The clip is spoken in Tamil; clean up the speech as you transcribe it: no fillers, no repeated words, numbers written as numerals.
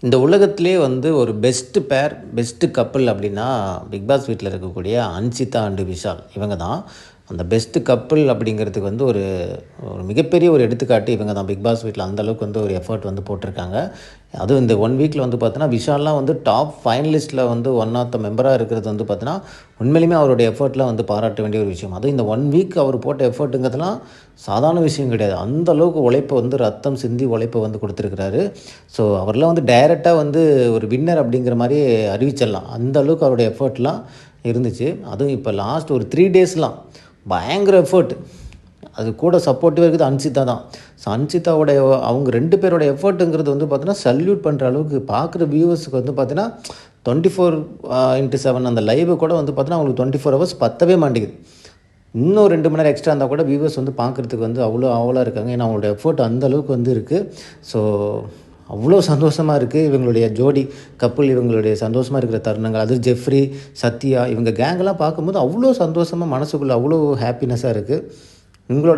இந்த உலகத்திலே வந்து ஒரு பெஸ்ட் பேர், பெஸ்ட் கப்பிள் அப்படின்னா, பிக் பாஸ் வீட்ல இருக்கக்கூடிய அன்சிதா அண்ட் விஷால் இவங்க தான். அந்த பெஸ்ட் கப்பிள் அப்படிங்கிறதுக்கு வந்து ஒரு ஒரு மிகப்பெரிய ஒரு எடுத்துக்காட்டு இவங்க தான். பிக் பாஸ் வீட்ல அந்த அளவுக்கு வந்து ஒரு எஃபோர்ட் வந்து போட்டிருக்காங்க. அதுவும் இந்த 1 வீக்ல வந்து பார்த்தீங்கன்னா, விஷால்லாம் வந்து டாப் ஃபைனலிஸ்ட்ல வந்து ஒன் ஆஃப் த மெம்பரா இருக்கிறது வந்து பார்த்தீங்கன்னா, உண்மையிலேயுமே அவருடைய எஃபோர்ட்லாம் வந்து பாராட்ட வேண்டிய ஒரு விஷயம். அதுவும் இந்த 1 வீக் அவர் போட்ட எஃபோர்ட்டுங்கிறதுலாம் சாதாரண விஷயம் கிடையாது. அந்த அளவுக்கு உழைப்ப வந்து ரத்தம் சிந்தி உழைப்ப வந்து குடுத்துருக்கிறாரு. ஸோ அவர்லாம் வந்து டைரக்ட்டா வந்து ஒரு வின்னர் அப்படிங்கிற மாரி அறிவிச்சிடலாம். அந்த அளவுக்கு அவருடைய எஃபோர்ட்லாம் இருந்துச்சு. அதுவும் இப்போ லாஸ்ட் ஒரு 3 டேஸ்லாம் பயங்கர எஃபோர்ட். அது கூட சப்போர்ட்டிவா இருக்குது அன்சிதா தான். ஸோ அன்சிதாவோடைய அவங்க 2 பேரோட எஃபோர்ட்டுங்கிறது வந்து பார்த்தீங்கன்னா, சல்யூட் பண்ணுற அளவுக்கு பார்க்குற வியூவர்ஸுக்கு வந்து பார்த்தீங்கன்னா, 24/7 அந்த லைவ் கூட வந்து பார்த்தீங்கன்னா, அவங்களுக்கு 24 ஹவர்ஸ் பத்தவே மாட்டேங்குது. இன்னும் 2 மணி நேரம் எக்ஸ்ட்ரா இருந்தால் கூட வியூவர்ஸ் வந்து பார்க்குறதுக்கு வந்து அவ்வளோ ஆவலா இருக்காங்க. ஏன்னா அவங்களோட எஃபோர்ட் அந்த அளவுக்கு வந்து இருக்குது. ஸோ அவ்வளோ சந்தோஷமா இருக்குது. இவங்களுடைய ஜோடி கப்புள் இவங்களுடைய சந்தோஷமா இருக்கிற தருணங்கள். அதுவும் ஜெஃப்ரி, சத்யா இவங்க கேங்கெல்லாம் பார்க்கும்போது அவ்வளோ சந்தோஷமா மனசுக்குள்ள அவ்வளோ ஹேப்பினஸ்ஸா இருக்குது. உங்களோட